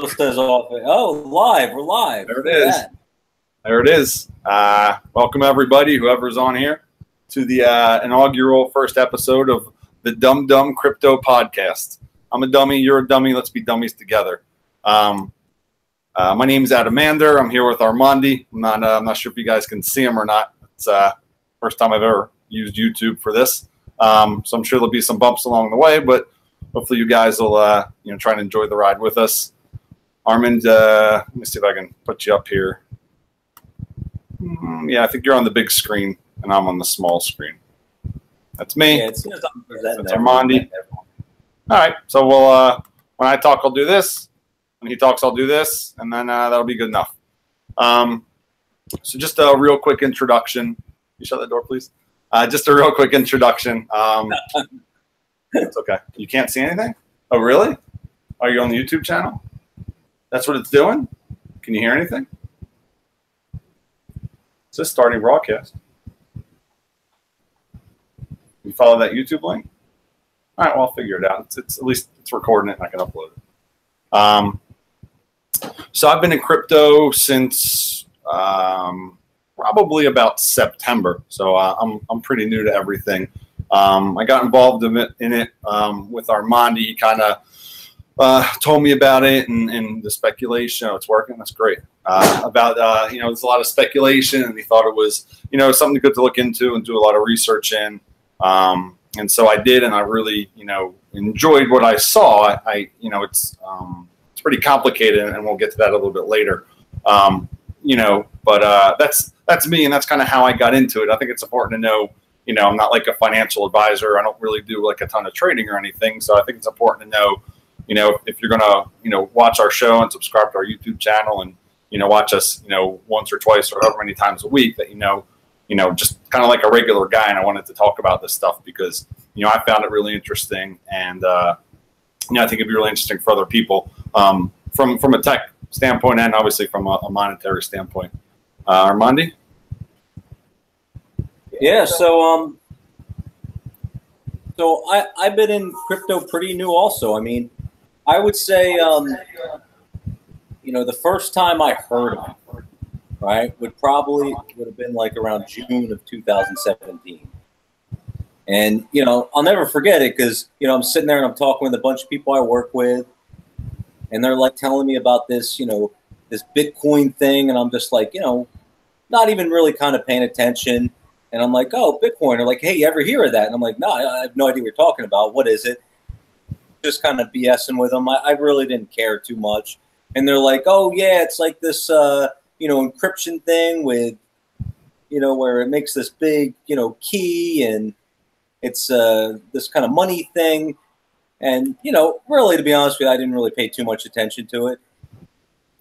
Says off. Oh, live. We're live. There it is. There it is. Welcome, everybody, whoever's on here, to the inaugural first episode of the Dumb Dumb Crypto Podcast. I'm a dummy. You're a dummy. Let's be dummies together. My name is Adamander. I'm here with Armandi. I'm not sure if you guys can see him or not. It's first time I've ever used YouTube for this. So I'm sure there'll be some bumps along the way, but hopefully you guys will try and enjoy the ride with us. Armand, let me see if I can put you up here. Yeah, I think you're on the big screen, and I'm on the small screen. That's me. Yeah, it's That's Armandi. All right, so we'll when I talk, I'll do this. When he talks, I'll do this, and then that'll be good enough. So just a real quick introduction. You shut that door, please. Just a real quick introduction. It's okay. You can't see anything? Oh, really? Are you on the YouTube channel? That's what it's doing? Can you hear anything? Is this starting broadcast? You follow that YouTube link? All right, well, I'll figure it out. It's at least it's recording it and I can upload it. So I've been in crypto since probably about September. So I'm pretty new to everything. I got involved in it with Armandi. He kind of told me about it and the speculation. Oh, it's working. That's great. There's a lot of speculation, and he thought it was, something good to look into and do a lot of research in. And so I did, and I really, enjoyed what I saw. It's pretty complicated, and we'll get to that a little bit later. But that's me, and that's kind of how I got into it. I think it's important to know, I'm not like a financial advisor. I don't really do like a ton of trading or anything. So I think it's important to know, if you're going to, watch our show and subscribe to our YouTube channel and, watch us, once or twice or however many times a week that, just kind of like a regular guy. And I wanted to talk about this stuff because, I found it really interesting. And, I think it'd be really interesting for other people from a tech standpoint and obviously from a monetary standpoint. Armandi? Yeah, so I've been in crypto pretty new also. I mean, I would say, the first time I heard of it, right, would have been like around June of 2017. And, I'll never forget it because, I'm sitting there and I'm talking with a bunch of people I work with, and they're like telling me about this, this Bitcoin thing. And I'm just like, not even really kind of paying attention. And I'm like, oh, Bitcoin. They're like, hey, you ever hear of that? And I'm like, no, I have no idea what you're talking about. What is it? Just kind of BSing with them. I really didn't care too much. And they're like, oh, yeah, it's like this, encryption thing with, where it makes this big, key, and it's this kind of money thing. And, really, to be honest with you, I didn't really pay too much attention to it.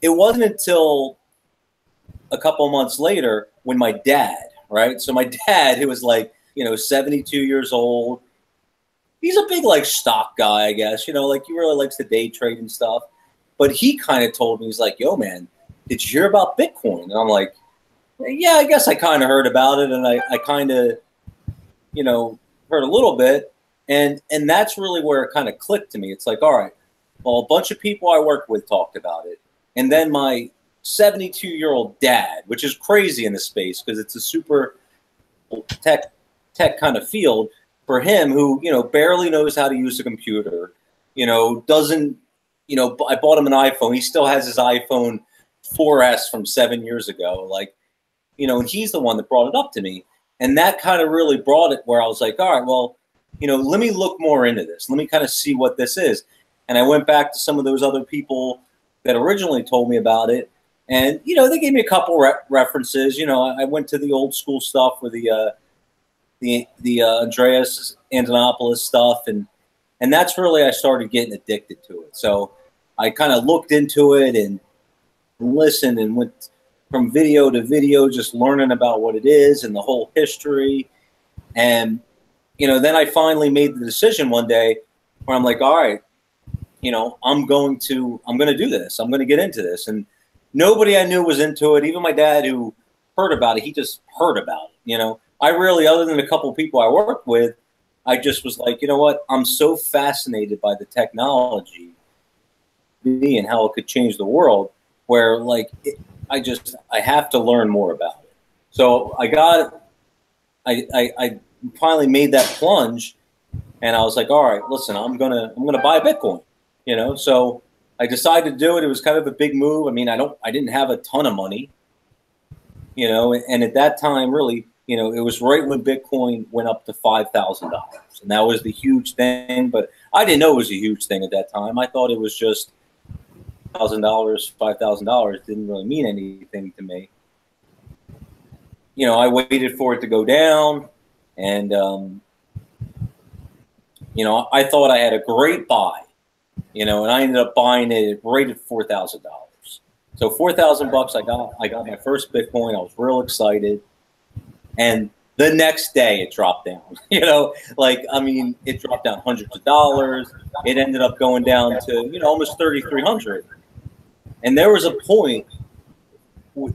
It wasn't until a couple months later when my dad, right? So my dad, who was like, 72 years old, he's a big like stock guy, I guess, he really likes to day trade and stuff. But he kind of told me, he's like, yo, man, did you hear about Bitcoin? And I'm like, yeah, I guess I kind of heard about it. And I kind of, heard a little bit. And that's really where it kind of clicked to me. It's like, all right, well, a bunch of people I work with talked about it. And then my 72-year-old dad, which is crazy in this space because it's a super tech kind of field for him, who, barely knows how to use a computer, doesn't, I bought him an iPhone. He still has his iPhone 4S from 7 years ago. And he's the one that brought it up to me. And that kind of really brought it where I was like, all right, well, let me look more into this. Let me kind of see what this is. And I went back to some of those other people that originally told me about it. And, they gave me a couple references. I went to the old school stuff with the Andreas Antonopoulos stuff. And that's really, I started getting addicted to it. So I kind of looked into it and listened and went from video to video, just learning about what it is and the whole history. And, then I finally made the decision one day where I'm like, all right, I'm going to do this. I'm going to get into this. And nobody I knew was into it. Even my dad, who heard about it, he just heard about it. I really, other than a couple of people I worked with, I just was like, you know what? I'm so fascinated by the technology be and how it could change the world, where like I have to learn more about it. So I finally made that plunge, and I was like, all right, listen, I'm gonna buy Bitcoin, you know. So I decided to do it. It was kind of a big move. I mean, I didn't have a ton of money, you know, and at that time, really, you know, it was right when Bitcoin went up to $5,000, and that was the huge thing. But I didn't know it was a huge thing at that time. I thought it was just $1,000, $5,000 didn't really mean anything to me. You know, I waited for it to go down, and you know, I thought I had a great buy, you know, and I ended up buying it right at $4,000. So $4,000, I got my first Bitcoin. I was real excited, and the next day it dropped down. You know, like, I mean, it dropped down hundreds of dollars. It ended up going down to, you know, almost 3,300. And there was a point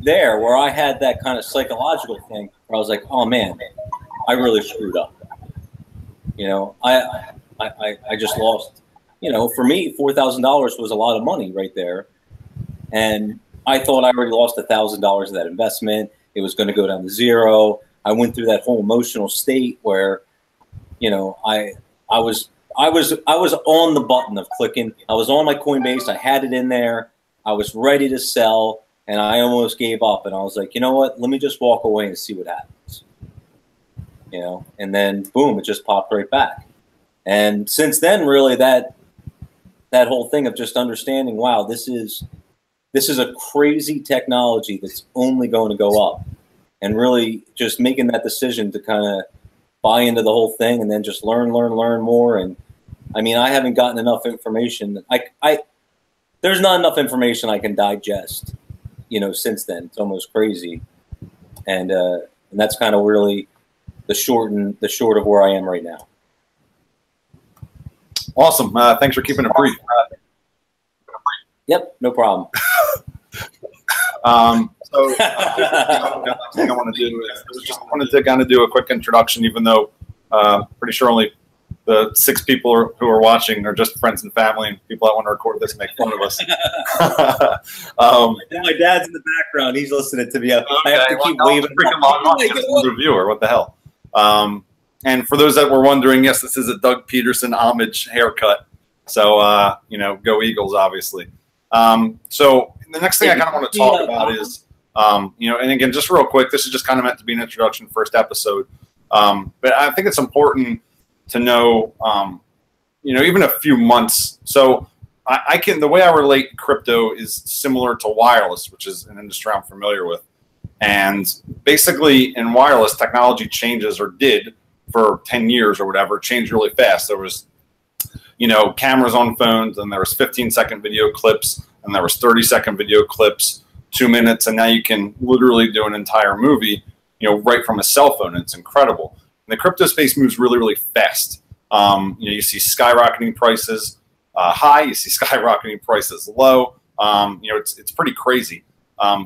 there where I had that kind of psychological thing where I was like, oh man, I really screwed up. You know, I just lost, you know, for me, $4,000 was a lot of money right there. And I thought I already lost $1,000 of that investment. It was going to go down to zero. I went through that whole emotional state where, you know, I was on the button of clicking. I was on my Coinbase. I had it in there. I was ready to sell, and I almost gave up. And I was like, you know what? Let me just walk away and see what happens. You know, and then boom, it just popped right back. And since then, really, that whole thing of just understanding, wow, this is a crazy technology that's only going to go up, and really just making that decision to kind of buy into the whole thing and then just learn more. And I mean, I haven't gotten enough information. There's not enough information I can digest, you know, since then. It's almost crazy. And that's kind of really the short of where I am right now. Awesome. Thanks for keeping it brief. Yep, no problem. So the thing I want to do is I wanted to kind of do a quick introduction, even though pretty sure only the 6 people who are watching are just friends and family and people that want to record this and make fun of us. My dad's in the background. He's listening to me. I have to keep waving. The viewer, what the hell? And for those that were wondering, yes, this is a Doug Peterson homage haircut. So, you know, go Eagles, obviously. So the next thing I kind of want to talk about is, you know, and again, just real quick, this is just kind of meant to be an introduction, first episode. But I think it's important to know, you know, even a few months. So the way I relate crypto is similar to wireless, which is an industry I'm familiar with. And basically in wireless, technology changes, or did for 10 years or whatever, changed really fast. There was, you know, cameras on phones, and there was 15-second video clips, and there was 30-second video clips, 2 minutes, and now you can literally do an entire movie, you know, right from a cell phone. It's incredible. And the crypto space moves really, really fast. You know, you see skyrocketing prices high, you see skyrocketing prices low. You know, it's pretty crazy.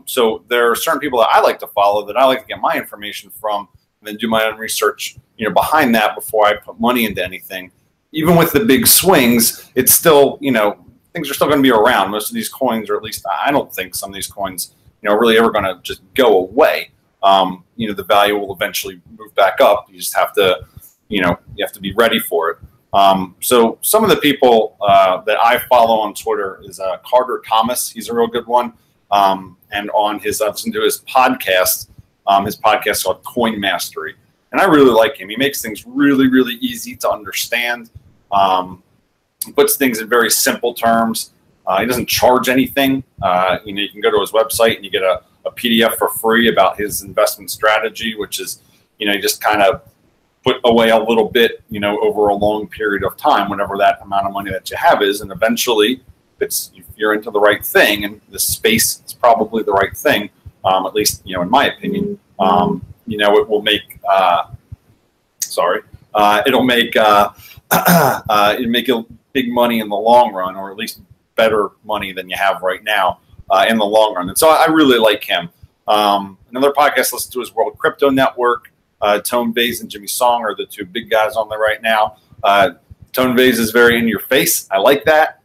So there are certain people that I like to follow, that I like to get my information from, and then do my own research, you know, behind that before I put money into anything. Even with the big swings, it's still, you know, things are still going to be around. Most of these coins, or at least I don't think some of these coins, you know, are really ever going to just go away. You know, the value will eventually move back up. You just have to, you know, you have to be ready for it. So some of the people that I follow on Twitter is Carter Thomas. He's a real good one. And on his, I've listened to his podcast called Coin Mastery. And I really like him. He makes things really, really easy to understand. He puts things in very simple terms. He doesn't charge anything. You know, you can go to his website and you get a PDF for free about his investment strategy, which is, you know, you just kind of put away a little bit, you know, over a long period of time, whatever that amount of money that you have is. And eventually, if you're into the right thing, and the space is probably the right thing, at least, you know, in my opinion, you know, it will make, it'll make, it'll make big money in the long run, or at least better money than you have right now in the long run. And so I really like him. Another podcast I listen to is World Crypto Network. Tone Vays and Jimmy Song are the 2 big guys on there right now. Tone Vays is very in your face. I like that.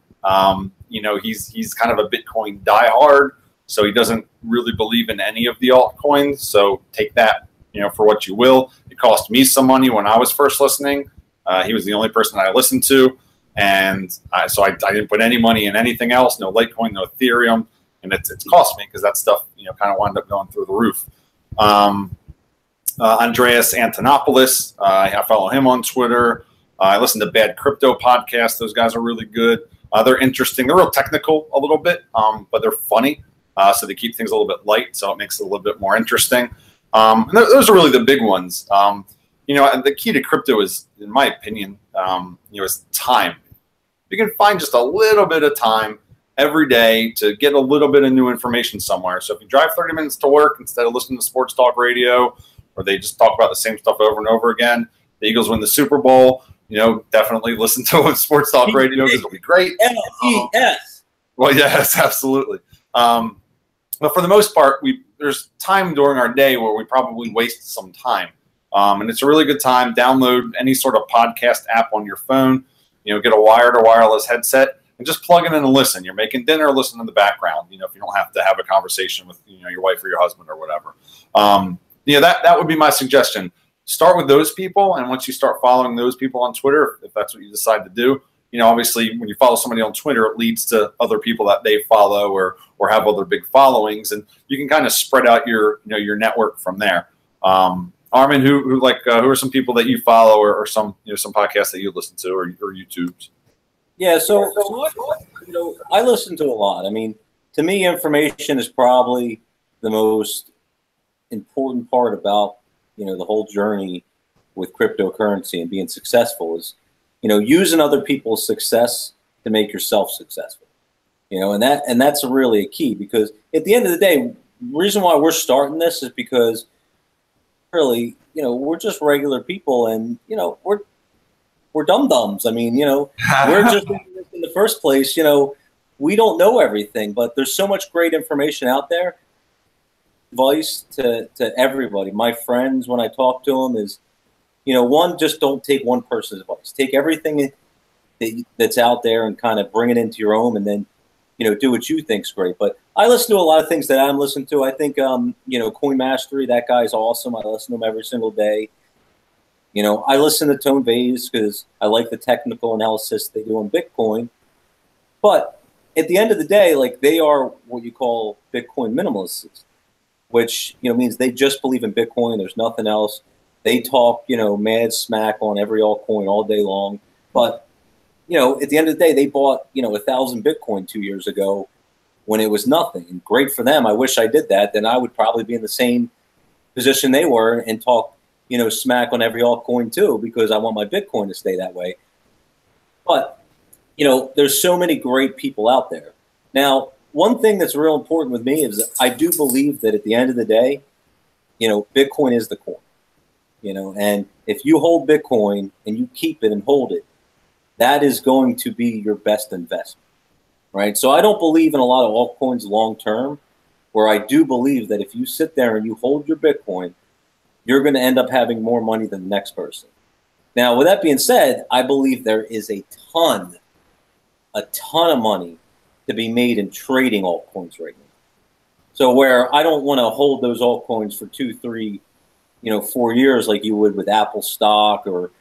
he's kind of a Bitcoin diehard, so he doesn't really believe in any of the altcoins. So take that, for what you will. It cost me some money when I was first listening. He was the only person I listened to, and so I didn't put any money in anything else. No Litecoin, no Ethereum, and it's cost me because that stuff kind of wound up going through the roof. Andreas Antonopoulos, I follow him on Twitter. I listen to Bad Crypto podcast. Those guys are really good. They're interesting. They're real technical a little bit, but they're funny. So they keep things a little bit light, so it makes it a little bit more interesting. And those are really the big ones. The key to crypto is, in my opinion, is time. You can find just a little bit of time every day to get a little bit of new information somewhere. So if you drive 30 minutes to work instead of listening to sports talk radio, or they just talk about the same stuff over and over again, the Eagles win the Super Bowl, definitely listen to sports talk radio because it'll be great. Yes. Well, yes, absolutely. But for the most part, there's time during our day where we probably waste some time. And it's a really good time. Download any sort of podcast app on your phone, get a wired or wireless headset and just plug it in and listen. You're making dinner, listen in the background, if you don't have to have a conversation with, your wife or your husband or whatever. That would be my suggestion. Start with those people, and once you start following those people on Twitter, if that's what you decide to do, obviously when you follow somebody on Twitter, it leads to other people that they follow or have other big followings, and you can kind of spread out your network from there. Armin, who are some people that you follow or some some podcasts that you listen to or YouTubes? Yeah, so I listen to a lot. I mean, to me, information is probably the most important part about the whole journey with cryptocurrency and being successful is using other people's success to make yourself successful. And that's really a key, because at the end of the day, the reason why we're starting this is because really, we're just regular people, and we're dum-dums. I mean, we're just in the first place, we don't know everything, but there's so much great information out there. Advice to everybody, my friends, when I talk to them is, one, just don't take one person's advice. Take everything that's out there and kind of bring it into your own, and then, do what you think's great. But I listen to a lot of things that I'm listening to. I think, Coin Mastery, that guy's awesome. I listen to him every single day. I listen to Tone Vays because I like the technical analysis they do on Bitcoin. But at the end of the day, they are what you call Bitcoin minimalists, which, means they just believe in Bitcoin. There's nothing else. They talk, mad smack on every altcoin all day long. But, at the end of the day, they bought, 1,000 Bitcoin 2 years ago when it was nothing. And great for them. I wish I did that. Then I would probably be in the same position they were and talk, smack on every altcoin too, because I want my Bitcoin to stay that way. But, there's so many great people out there. Now, one thing that's real important with me is that I do believe that at the end of the day, Bitcoin is the coin, and if you hold Bitcoin and you keep it and hold it, that is going to be your best investment, right? So I don't believe in a lot of altcoins long term, where I do believe that if you sit there and you hold your Bitcoin, you're going to end up having more money than the next person. Now, with that being said, I believe there is a ton of money to be made in trading altcoins right now. So where I don't want to hold those altcoins for 2, 3, 4 years like you would with Apple stock or,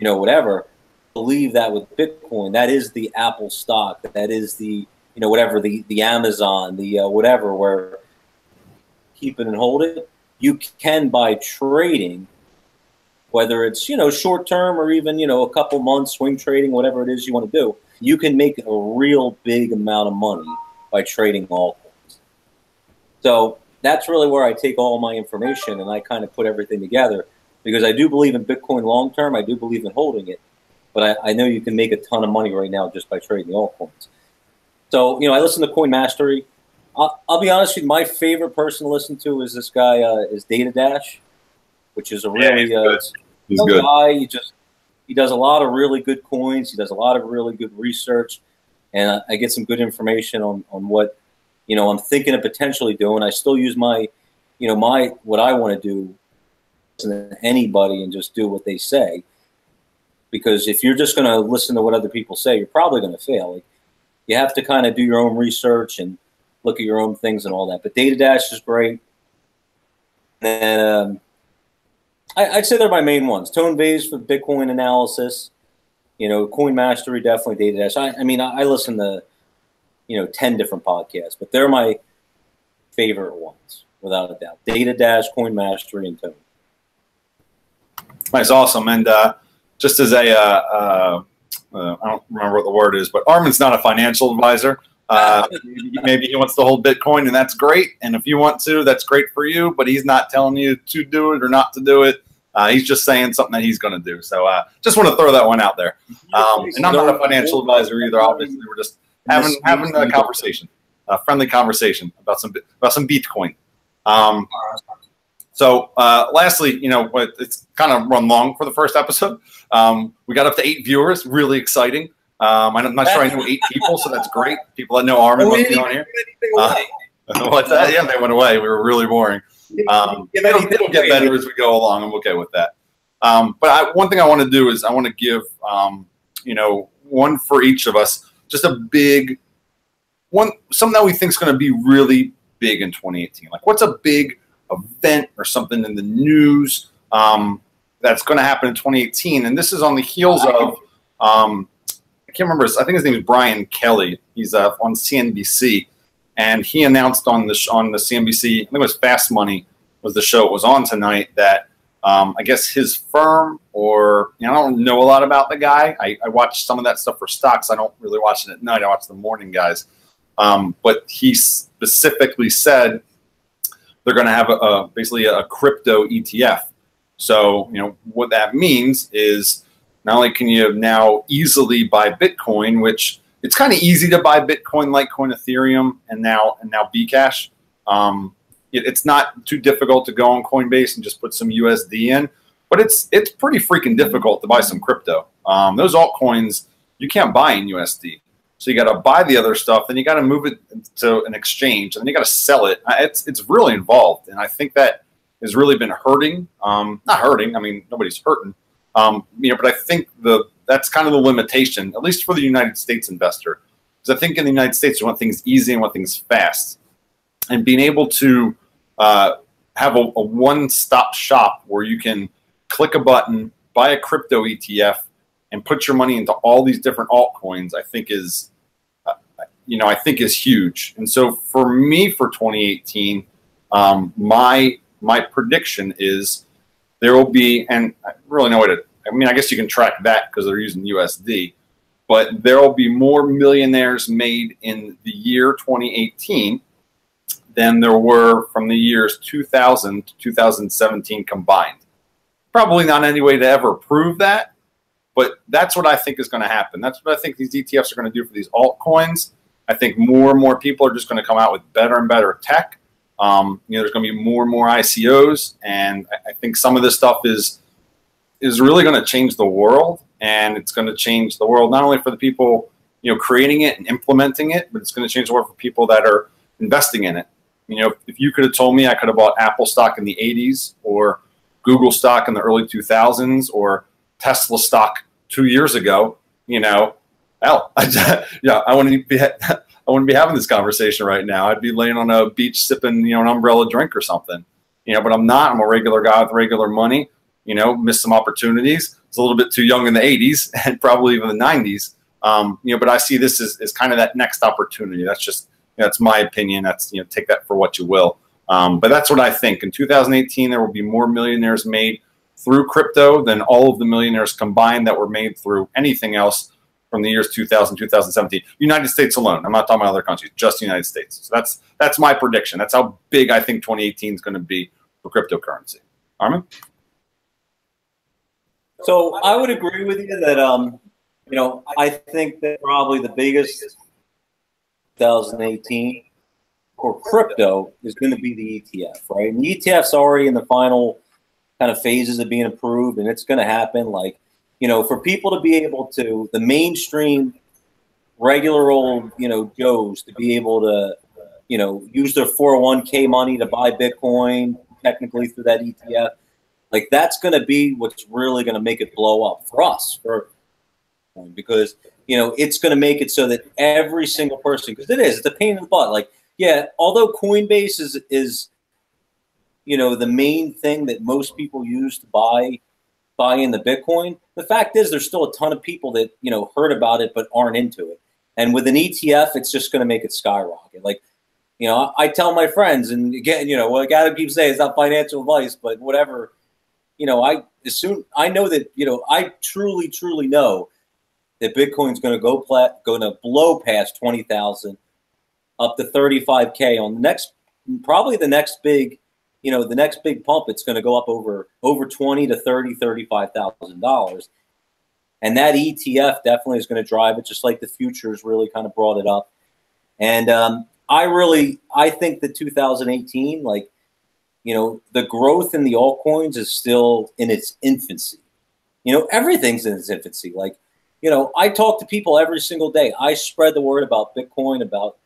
whatever. Believe that with Bitcoin, that is the Apple stock, that is the, whatever, the Amazon, the whatever, where keep it and hold it. You can, by trading, whether it's, short term or even, a couple months swing trading, whatever it is you want to do, you can make a real big amount of money by trading altcoins. So that's really where I take all my information and I kind of put everything together, because I do believe in Bitcoin long term. I do believe in holding it, but I know you can make a ton of money right now just by trading the altcoins. So, I listen to Coin Mastery. I'll be honest with you, my favorite person to listen to is this guy, is Data Dash, which is a really he's good guy. He does a lot of really good coins. He does a lot of really good research, and I get some good information on what, I'm thinking of potentially doing. I still use my, what I want to do, listen to anybody and just do what they say, because if you're just going to listen to what other people say, you're probably going to fail. you have to kind of do your own research and look at your own things and all that. But Data Dash is great. And I'd say they're my main ones. Tone Vays for Bitcoin analysis. You know, Coin Mastery, definitely Data Dash. I mean, I listen to, 10 different podcasts, but they're my favorite ones, without a doubt. Data Dash, Coin Mastery, and Tone. That's awesome. And just as a, I don't remember what the word is, but Armin's not a financial advisor. Maybe he wants to hold Bitcoin, and that's great. And if you want to, that's great for you. But he's not telling you to do it or not to do it. He's just saying something that he's going to do. So just want to throw that one out there. And I'm not a financial advisor either. Obviously, we're just having a conversation, a friendly conversation about some Bitcoin. So lastly, it's kind of run long for the first episode. We got up to 8 viewers, really exciting. I'm not sure I knew 8 people, so that's great. People that know Armin must be on here. What's that? Yeah, they went away. We were really boring. It'll get better as we go along. I'm okay with that. But one thing I want to do is I want to give, one for each of us, just a big one, something that we think is going to be really big in 2018. Like, what's a big event or something in the news that's going to happen in 2018? And this is on the heels of, I can't remember, I think his name is Brian Kelly. He's on CNBC. And he announced on the CNBC, I think it was Fast Money was the show it was on tonight, that I guess his firm, or I don't know a lot about the guy. I watch some of that stuff for stocks. I don't really watch it at night. I watch the morning guys. But he specifically said they're going to have basically a crypto ETF. So what that means is not only can you now easily buy Bitcoin, which it's kind of easy to buy Bitcoin, Litecoin, Ethereum, and now Bcash. It's not too difficult to go on Coinbase and just put some USD in, but it's pretty freaking difficult to buy some crypto. Those altcoins you can't buy in USD, so you got to buy the other stuff, then you got to move it to an exchange, and then you got to sell it. It's really involved, and I think that has really been hurting. Not hurting. I mean, nobody's hurting. But I think that's kind of the limitation, at least for the United States investor. Because I think in the United States, you want things easy and want things fast. And being able to have a one-stop shop where you can click a button, buy a crypto ETF, and put your money into all these different altcoins, I think is huge. And so for me, for 2018, my prediction is there will be, and I really know I guess you can track that because they're using USD, but there will be more millionaires made in the year 2018 than there were from the years 2000 to 2017 combined. Probably not any way to ever prove that, but that's what I think is going to happen. That's what I think these ETFs are going to do for these altcoins. I think more and more people are just going to come out with better and better tech. There's going to be more and more ICOs, and I think some of this stuff is really going to change the world, and it's going to change the world not only for the people creating it and implementing it, but it's going to change the world for people that are investing in it. If you could have told me I could have bought Apple stock in the 80s, or Google stock in the early 2000s, or Tesla stock 2 years ago, hell, I wouldn't be having this conversation right now. I'd be laying on a beach sipping, an umbrella drink or something. But I'm not. I'm a regular guy with regular money. Missed some opportunities. It's a little bit too young in the 80s and probably even the 90s. But I see this as kind of that next opportunity. That's my opinion. That's, take that for what you will. But that's what I think. In 2018, there will be more millionaires made through crypto than all of the millionaires combined that were made through anything else from the years 2000, 2017. United States alone. I'm not talking about other countries, just the United States. So that's my prediction. That's how big I think 2018 is going to be for cryptocurrency. Armin? So I would agree with you that, I think that probably the biggest 2018 for crypto is going to be the ETF, right? And the ETF's already in the final kind of phases of being approved, and it's going to happen. Like, for people to be able to, the mainstream, regular old, Joes to be able to, use their 401k money to buy Bitcoin technically through that ETF. Like, that's going to be what's really going to make it blow up for us, because it's going to make it so that every single person, because it's a pain in the butt. Like, yeah, although Coinbase is the main thing that most people use to buy in the Bitcoin, the fact is there's still a ton of people that, heard about it but aren't into it. And with an ETF, it's just going to make it skyrocket. Like, I tell my friends, and again, what Adam keeps saying, it's not financial advice, but whatever, I know that, I truly, truly know that Bitcoin's going to blow past 20,000 up to 35K on probably the next big pump. It's going to go up over 20 to 30, $35,000. And that ETF definitely is going to drive it, just like the futures really kind of brought it up. And I think that 2018, like, the growth in the altcoins is still in its infancy. Everything's in its infancy. Like, I talk to people every single day. I spread the word about Bitcoin, about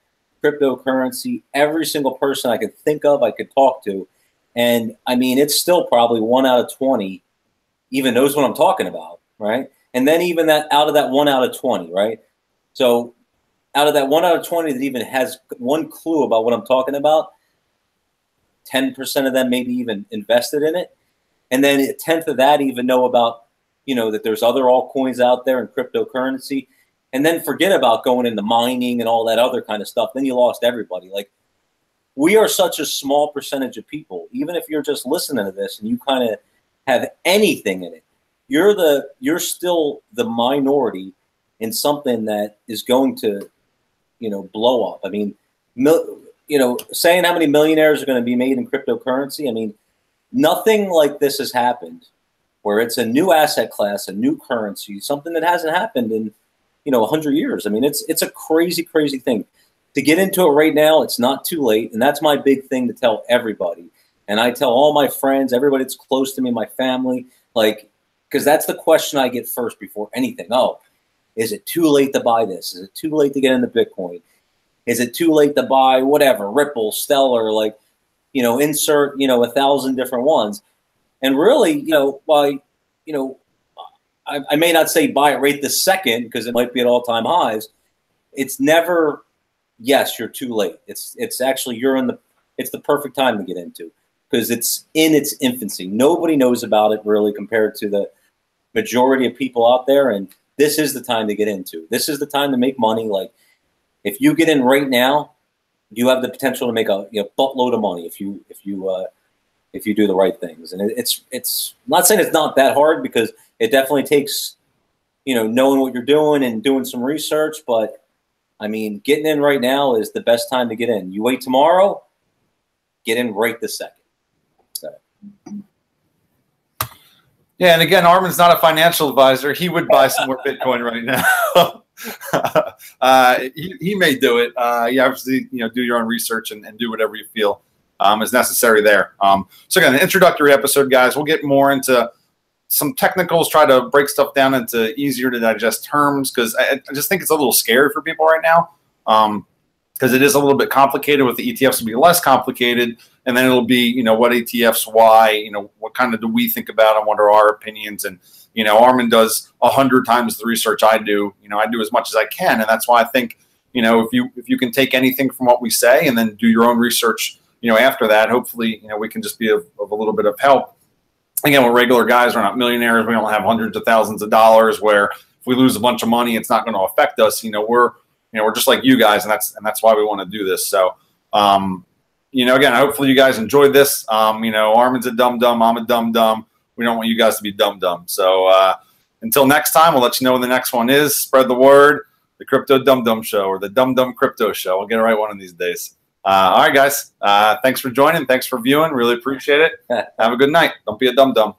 cryptocurrency. Every single person I could think of, I could talk to. And I mean, it's still probably 1 out of 20 even knows what I'm talking about, right? And then even that out of that 1 out of 20, right? So out of that 1 out of 20 that even has one clue about what I'm talking about, 10% of them maybe even invested in it. And then a tenth of that even know about, that there's other altcoins out there and cryptocurrency. And then forget about going into mining and all that other kind of stuff. Then you lost everybody. Like, we are such a small percentage of people. Even if you're just listening to this and you kind of have anything in it, you're still the minority in something that is going to, blow up. I mean, saying how many millionaires are going to be made in cryptocurrency. I mean, nothing like this has happened, where it's a new asset class, a new currency, something that hasn't happened in, 100 years. I mean, it's a crazy, crazy thing. To get into it right now, it's not too late. And that's my big thing to tell everybody. And I tell all my friends, everybody that's close to me, my family, like, because that's the question I get first before anything. Oh, is it too late to buy this? Is it too late to get into Bitcoin? Is it too late to buy whatever, Ripple, Stellar, like, insert, 1,000 different ones. And really, I may not say buy it right this second because it might be at all-time highs. It's never, yes, you're too late. It's actually, it's the perfect time to get into because it's in its infancy. Nobody knows about it really compared to the majority of people out there. And this is the time to get into. This is the time to make money. Like, if you get in right now, you have the potential to make a buttload of money if you do the right things. And it's I'm not saying it's not that hard, because it definitely takes knowing what you're doing and doing some research. But I mean, getting in right now is the best time to get in. You wait tomorrow, get in right this second. So. Yeah, and again, Armin's not a financial advisor. He would buy some more Bitcoin right now. He may do it. You obviously, do your own research and do whatever you feel is necessary there. So again, an introductory episode, guys. We'll get more into some technicals, try to break stuff down into easier to digest terms, because I just think it's a little scary for people right now. Because it is a little bit complicated. With the ETFs, it'll be less complicated, and then it'll be, what ETFs, why, what kind of do we think about them, what are our opinions, and Armin does 100 times the research I do. I do as much as I can, and that's why I think, if you can take anything from what we say and then do your own research, after that, hopefully, we can just be of a little bit of help. Again, we're regular guys. We're not millionaires. We don't have hundreds of thousands of dollars where if we lose a bunch of money, it's not going to affect us. We're just like you guys, and that's why we want to do this. So, again, hopefully you guys enjoyed this. Armin's a dum-dum. I'm a dum-dum. We don't want you guys to be dum-dum. So until next time, we'll let you know when the next one is. Spread the word, the Crypto Dum-Dum Show, or the Dum-Dum Crypto Show. We'll get it right one of these days. All right, guys. Thanks for joining. Thanks for viewing. Really appreciate it. Have a good night. Don't be a dum-dum.